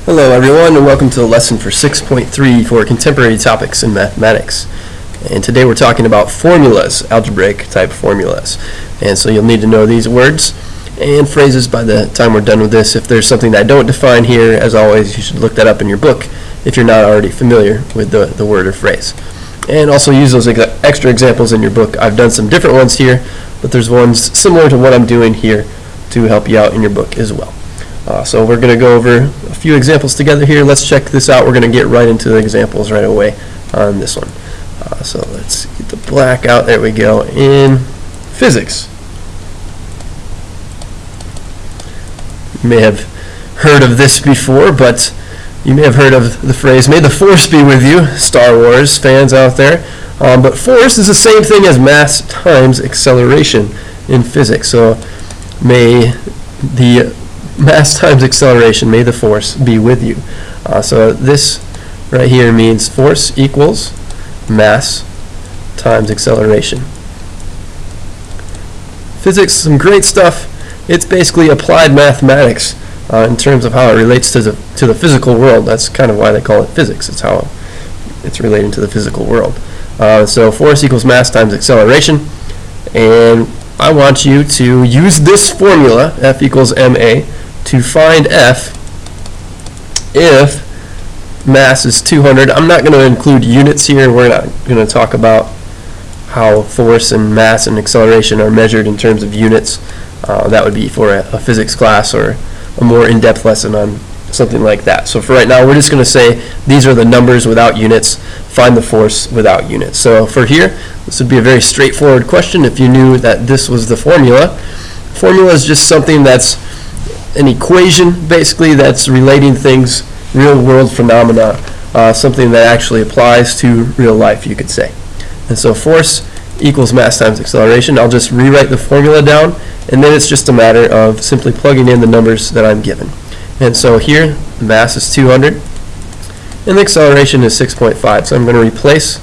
Hello everyone, and welcome to the lesson for 6.3 for contemporary topics in mathematics. And today we're talking about formulas, algebraic type formulas. And so you'll need to know these words and phrases by the time we're done with this. If there's something that I don't define here, as always, you should look that up in your book if you're not already familiar with the word or phrase. And also use those extra examples in your book. I've done some different ones here, but there's ones similar to what I'm doing here to help you out in your book as well. So we're going to go over a few examples together here. Let's check this out. We're going to get right into the examples right away on this one. So let's get the black out. There we go. In physics, you may have heard of this before, but you may have heard of the phrase, "May the force be with you," Star Wars fans out there. But force is the same thing as mass times acceleration in physics. So may the mass times acceleration, may the force be with you. So this right here means force equals mass times acceleration. Physics, some great stuff. It's basically applied mathematics in terms of how it relates to the physical world. That's kind of why they call it physics. It's how it's relating to the physical world. So force equals mass times acceleration, and I want you to use this formula, F equals ma, to find F if mass is 200. I'm not going to include units here. We're not going to talk about how force and mass and acceleration are measured in terms of units. That would be for a physics class or a more in-depth lesson on something like that. So for right now, we're just going to say these are the numbers without units. Find the force without units. So for here, this would be a very straightforward question if you knew that this was the formula. Formula is just something that's an equation, basically, that's relating things, real-world phenomena, something that actually applies to real life, you could say. And so force equals mass times acceleration. I'll just rewrite the formula down, and then it's just a matter of simply plugging in the numbers that I'm given. And so here, mass is 200, and the acceleration is 6.5. So I'm going to replace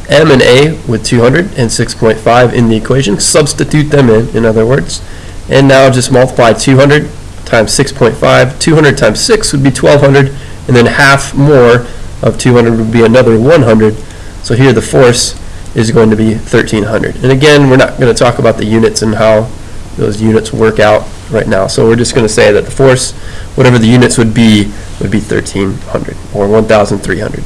m and a with 200 and 6.5 in the equation, substitute them in other words, and now just multiply 200 times 6.5. 200 times 6 would be 1200, and then half more of 200 would be another 100. So here the force is going to be 1300. And again, we're not going to talk about the units and how those units work out right now. So we're just going to say that the force, whatever the units would be 1300 or 1300.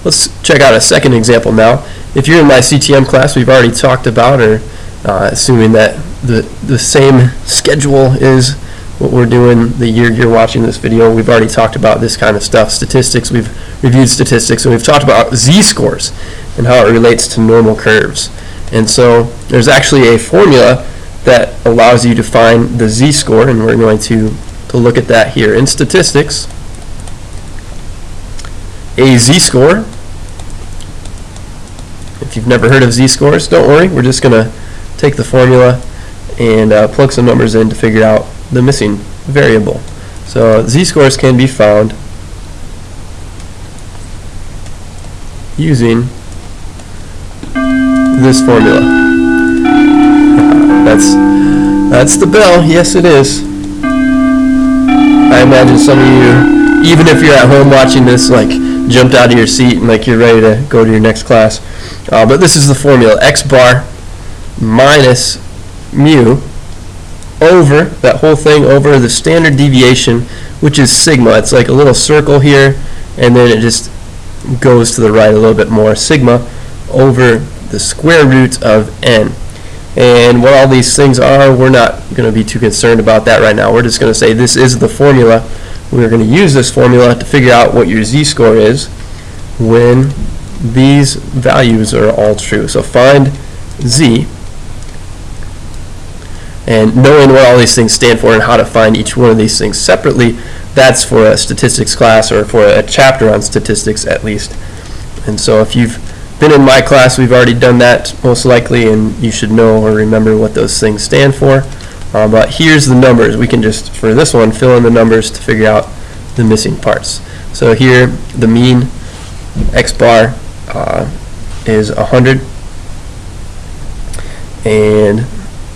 Let's check out a second example now. If you're in my CTM class, we've already talked about, or assuming that the same schedule is what we're doing the year you're watching this video, we've already talked about this kind of stuff. Statistics, we've reviewed statistics, and we've talked about z-scores and how it relates to normal curves. And so there's actually a formula that allows you to find the z-score, and we're going to look at that here. In statistics, a z-score, if you've never heard of z-scores, don't worry, we're just going to take the formula and plug some numbers in to figure out the missing variable. So z-scores can be found using this formula. That's the bell. Yes, it is. I imagine some of you, even if you're at home watching this, like jumped out of your seat and like you're ready to go to your next class. But this is the formula: x bar minus mu over, that whole thing, over the standard deviation, which is sigma. It's like a little circle here, and then it just goes to the right a little bit more. Sigma over the square root of n. And what all these things are, we're not going to be too concerned about that right now. We're just going to say this is the formula. We're going to use this formula to figure out what your z-score is when these values are all true. So find z, and knowing what all these things stand for and how to find each one of these things separately, that's for a statistics class or for a chapter on statistics at least. And so if you've been in my class, we've already done that most likely, and you should know or remember what those things stand for. But here's the numbers. We can just, for this one, fill in the numbers to figure out the missing parts. So here, the mean x bar is 100, and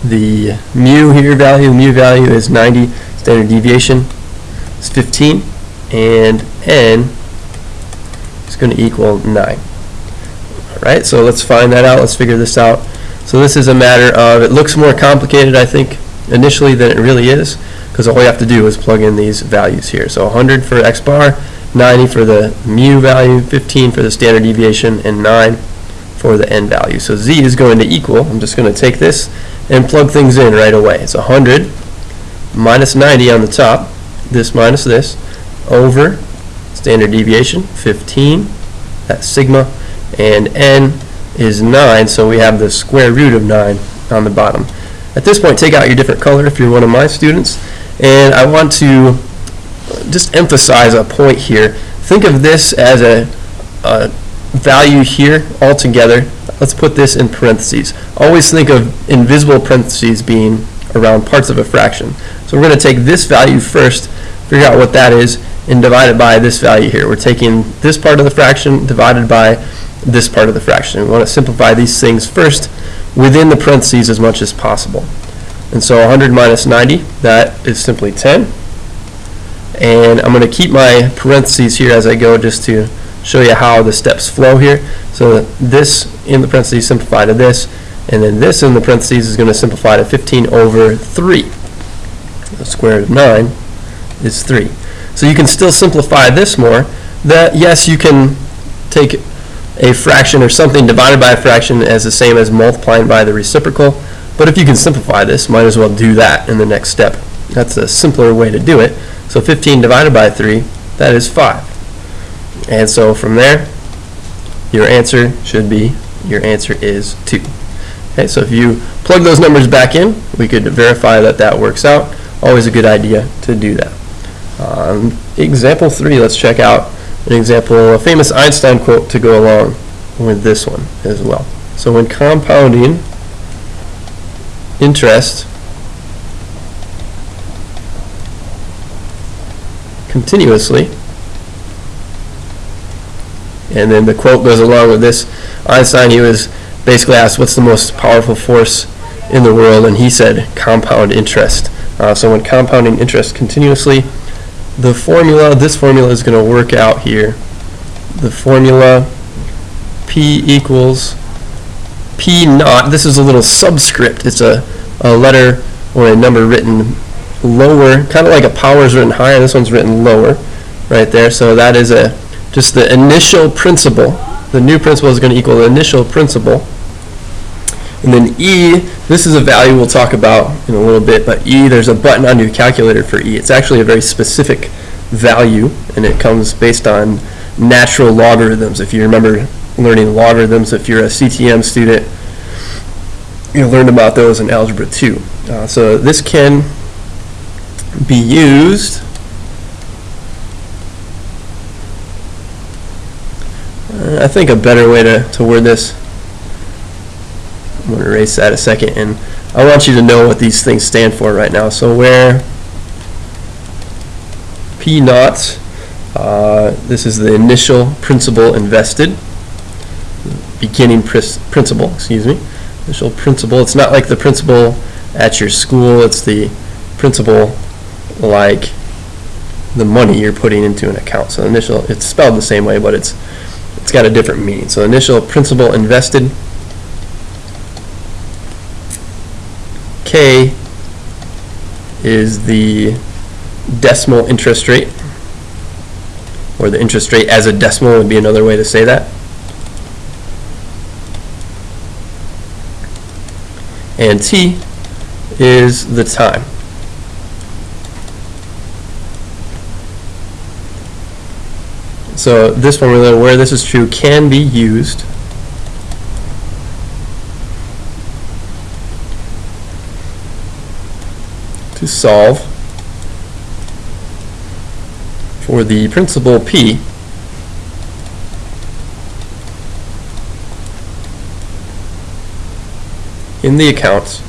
the mu value is 90, standard deviation is 15, and n is going to equal 9. Alright, so let's find that out. Let's figure this out. So this is a matter of, it looks more complicated, I think, initially than it really is, because all we have to do is plug in these values here. So 100 for x bar, 90 for the mu value, 15 for the standard deviation, and 9 for the n value. So z is going to equal, I'm just going to take this and plug things in right away. It's 100 minus 90 on the top, this minus this, over standard deviation, 15, that's sigma, and n is 9, so we have the square root of 9 on the bottom. At this point, take out your different color if you're one of my students, and I want to just emphasize a point here. Think of this as a value here altogether. Let's put this in parentheses. Always think of invisible parentheses being around parts of a fraction. So we're going to take this value first, figure out what that is, and divide it by this value here. We're taking this part of the fraction divided by this part of the fraction. We want to simplify these things first within the parentheses as much as possible. And so 100 minus 90, that is simply 10. And I'm going to keep my parentheses here as I go just to show you how the steps flow here. So this in the parentheses simplify to this, and then this in the parentheses is going to simplify to 15 over 3. The square root of 9 is 3. So you can still simplify this more. That, yes, you can take a fraction or something divided by a fraction as the same as multiplying by the reciprocal, but if you can simplify this, might as well do that in the next step. That's a simpler way to do it. So 15 divided by 3, that is 5. And so from there, your answer should be, your answer is 2. Okay, so if you plug those numbers back in, we could verify that that works out. Always a good idea to do that. Example 3, let's check out an example, a famous Einstein quote to go along with this one as well. So when compounding interest continuously, and then the quote goes along with this. Einstein, he was basically asked what's the most powerful force in the world, and he said compound interest. So when compounding interest continuously, the formula, this formula is going to work out here. The formula P equals P naught. This is a little subscript. It's a letter or a number written lower, kind of like a power is written higher. This one's written lower right there. So that is just the initial principal. The new principal is going to equal the initial principal. And then E, this is a value we'll talk about in a little bit, but E, there's a button on your calculator for E. It's actually a very specific value, and it comes based on natural logarithms. If you remember learning logarithms, if you're a CTM student, you learned about those in Algebra 2. So this can be used I think a better way to word this, I'm going to erase that a second, and I want you to know what these things stand for right now. So where P naught, this is the initial principal invested, beginning principal, initial principal. It's not like the principal at your school, it's the principal like the money you're putting into an account. So initial, it's spelled the same way, but it's got a different meaning. So initial principal invested, K is the decimal interest rate, or the interest rate as a decimal would be another way to say that. And T is the time. So this formula, where this is true, can be used to solve for the principal P in the accounts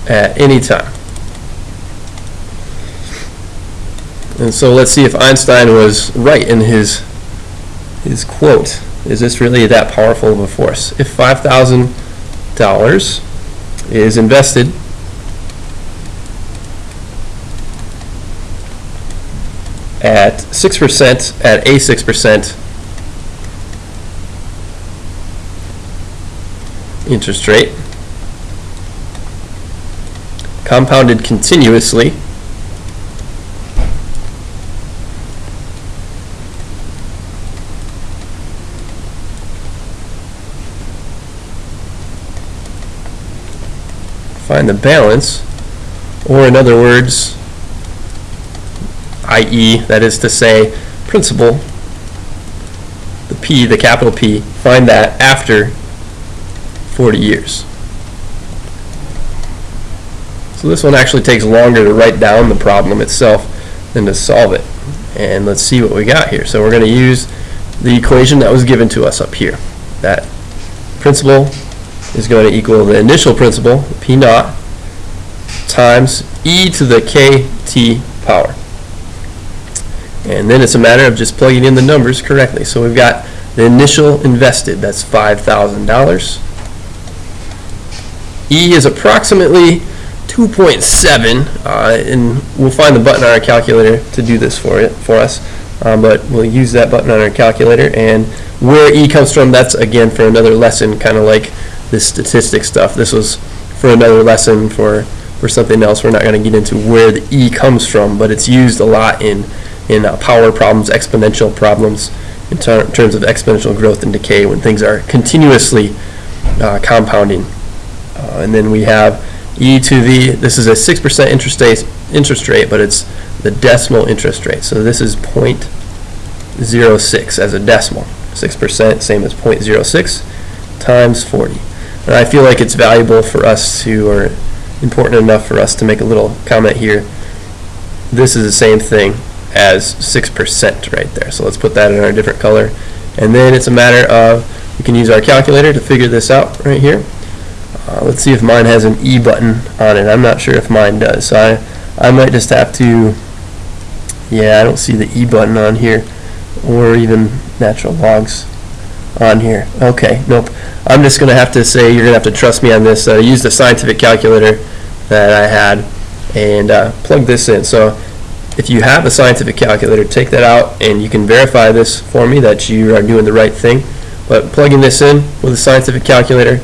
at any time. And so let's see if Einstein was right in his quote. Is this really that powerful of a force? If $5,000 is invested at 6% at a 6% interest rate, compounded continuously find the balance, or in other words, i.e., that is to say, principal, the P, the capital P, find that after 40 years. So this one actually takes longer to write down the problem itself than to solve it. And let's see what we got here. So we're going to use the equation that was given to us up here. That principal is going to equal the initial principal, P naught, times e to the kt power. And then it's a matter of just plugging in the numbers correctly. So we've got the initial invested, that's $5,000. E is approximately 2.7, and we'll find the button on our calculator to do this for us. But we'll use that button on our calculator, and where E comes from, that's again for another lesson, kind of like this statistics stuff. This was for another lesson for something else. We're not going to get into where the E comes from, but it's used a lot in power problems, exponential problems, in terms of exponential growth and decay when things are continuously compounding. And then we have e to the, this is a 6% interest rate, but it's the decimal interest rate. So this is 0.06 as a decimal. 6%, same as 0.06 times 40. And I feel like it's valuable for us to, or important enough for us to make a little comment here. This is the same thing as 6% right there. So let's put that in our different color. And then it's a matter of, we can use our calculator to figure this out right here. Let's see if mine has an E button on it. I'm not sure if mine does. So I might just have to, yeah, I don't see the E button on here, or even natural logs on here. Okay, nope. I'm just going to have to say, you're going to have to trust me on this. I used a scientific calculator that I had and plug this in. So if you have a scientific calculator, take that out and you can verify this for me that you are doing the right thing. But plugging this in with a scientific calculator,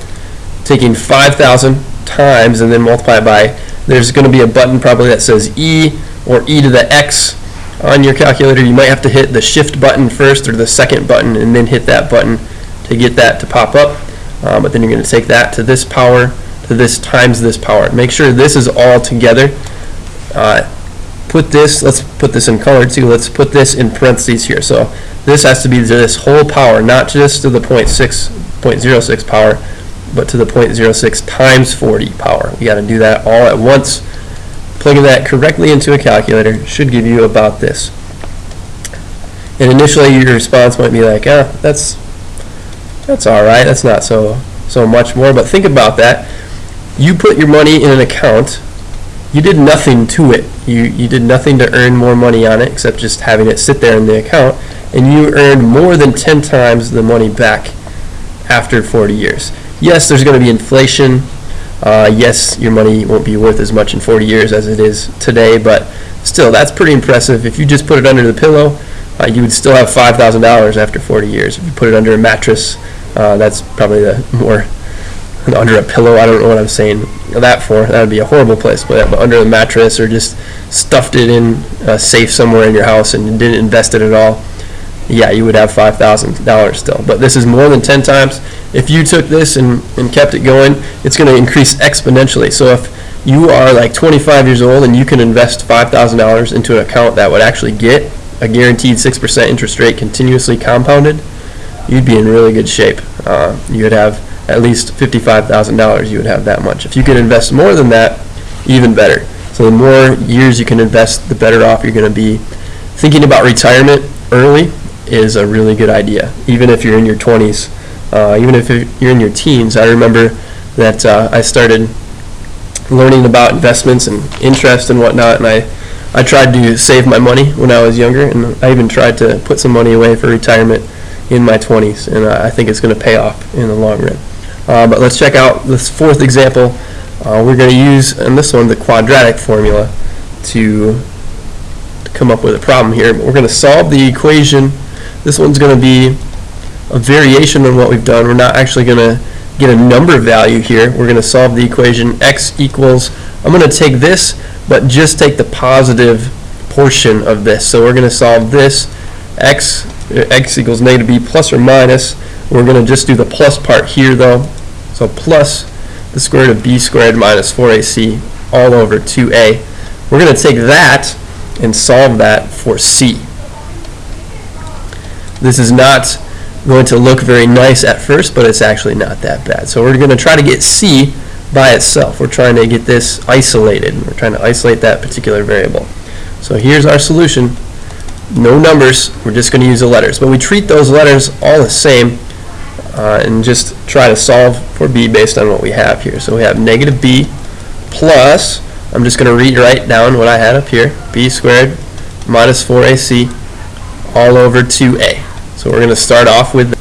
taking 5,000 times and then multiply it by, there's going to be a button probably that says E or E to the X on your calculator. You might have to hit the shift button first or the second button and then hit that button to get that to pop up. But then you're going to take that to this power, to this times this power. Make sure this is all together. Put this, let's put this in color too, let's put this in parentheses here. So this has to be this whole power, not just to the 0.06 power, but to the 0.06 times 40 power. You got to do that all at once. Plugging that correctly into a calculator should give you about this. And initially your response might be like, ah, that's all right, that's not so much more. But think about that. You put your money in an account. You did nothing to it. You did nothing to earn more money on it except just having it sit there in the account, and you earned more than 10 times the money back after 40 years. Yes, there's going to be inflation. Yes, your money won't be worth as much in 40 years as it is today, but still, that's pretty impressive. If you just put it under the pillow, you would still have $5,000 after 40 years. If you put it under a mattress, that's probably the more, under a pillow, I don't know what I'm saying that for. That would be a horrible place, but under a mattress, or just stuffed it in a safe somewhere in your house and didn't invest it at all, yeah, you would have $5,000 still. But this is more than 10 times. If you took this and kept it going, it's going to increase exponentially. So if you are like 25 years old and you can invest $5,000 into an account that would actually get a guaranteed 6% interest rate continuously compounded, you'd be in really good shape. You would have at least $55,000. You would have that much. If you could invest more than that, even better. So the more years you can invest, the better off you're going to be. Thinking about retirement early is a really good idea, even if you're in your 20s, even if you're in your teens. I remember that I started learning about investments and interest and whatnot, and I tried to save my money when I was younger, and I even tried to put some money away for retirement in my 20s, and I think it's going to pay off in the long run. But let's check out this fourth example We're going to use, in this one, the quadratic formula to come up with a problem here. We're going to solve the equation. This one's going to be a variation on what we've done. We're not actually going to get a number value here. We're going to solve the equation x equals, I'm going to take this, but just take the positive portion of this. So we're going to solve this, x equals negative b plus or minus. We're going to just do the plus part here though. So plus the square root of b squared minus 4ac all over 2a. We're going to take that and solve that for c. This is not going to look very nice at first, but it's actually not that bad. So we're going to try to get c by itself. We're trying to get this isolated. We're trying to isolate that particular variable. So here's our solution. No numbers. We're just going to use the letters. But we treat those letters all the same and just try to solve for b based on what we have here. So we have negative b plus, I'm just going to rewrite down what I had up here, b squared minus 4ac all over 2a. So we're going to start off with that.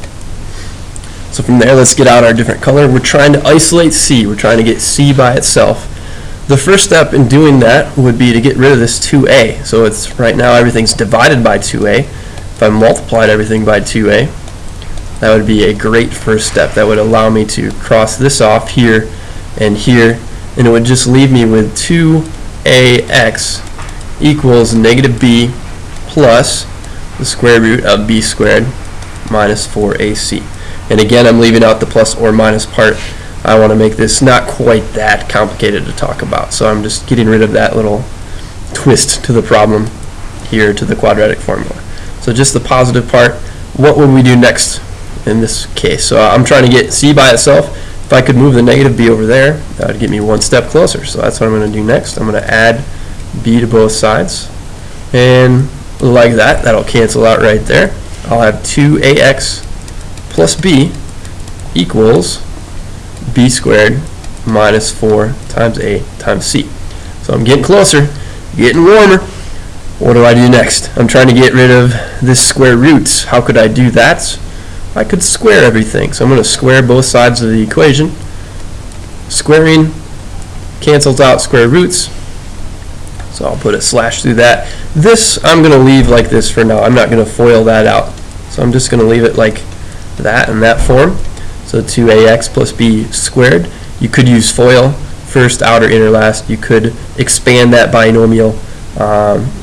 So from there, let's get out our different color. We're trying to isolate c. We're trying to get c by itself. The first step in doing that would be to get rid of this 2a. So it's right now everything's divided by 2a. If I multiplied everything by 2a, that would be a great first step. That would allow me to cross this off here, and it would just leave me with 2ax equals negative b plus the square root of b squared minus 4ac. And again, I'm leaving out the plus or minus part. I want to make this not quite that complicated to talk about. So I'm just getting rid of that little twist to the problem here to the quadratic formula. So just the positive part. What would we do next in this case? So I'm trying to get c by itself. If I could move the negative b over there, that would get me one step closer. So that's what I'm going to do next. I'm going to add b to both sides. And like that, that'll cancel out right there. I'll have 2ax plus b equals b squared minus 4 times a times c. So I'm getting closer, getting warmer. What do I do next? I'm trying to get rid of this square roots. How could I do that? I could square everything. So I'm going to square both sides of the equation. Squaring cancels out square roots. So I'll put a slash through that. This I'm going to leave like this for now. I'm not going to FOIL that out. So I'm just going to leave it like that in that form. So 2ax plus b squared. You could use FOIL, first, outer, inner, last. You could expand that binomial.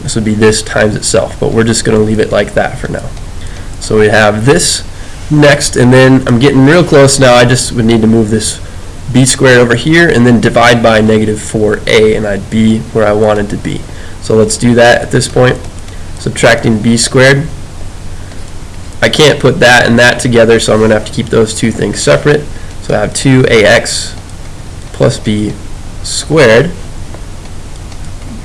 This would be this times itself, but we're just going to leave it like that for now. So we have this next, and then I'm getting real close now. I just would need to move this b squared over here and then divide by negative 4a, and I'd be where I wanted to be. So let's do that at this point. Subtracting b squared. I can't put that and that together, so I'm going to have to keep those two things separate. So I have 2ax plus b squared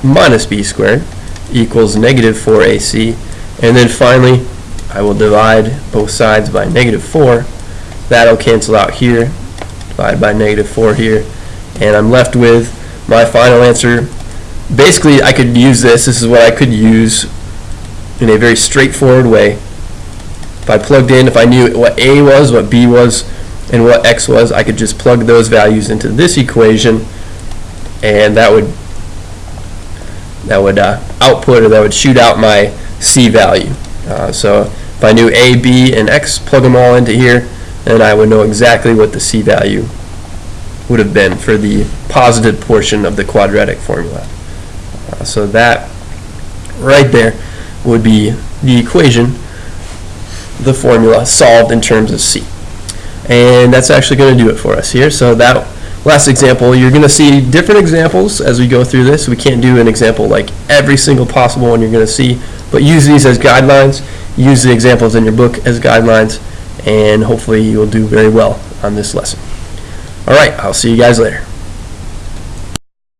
minus b squared equals negative 4ac. And then finally, I will divide both sides by negative 4. That'll cancel out here. Divide by negative 4 here. And I'm left with my final answer. Basically, I could use this. This is what I could use in a very straightforward way. If I plugged in, if I knew what a was, what b was, and what x was, I could just plug those values into this equation, and that would output, or that would shoot out my c value. So if I knew a, b, and x, plug them all into here, then I would know exactly what the c value would have been for the positive portion of the quadratic formula. So that right there would be the equation, the formula solved in terms of c. And that's actually going to do it for us here. So that last example, you're going to see different examples as we go through this. We can't do an example like every single possible one you're going to see, but use these as guidelines. Use the examples in your book as guidelines, and hopefully you will do very well on this lesson. All right, I'll see you guys later.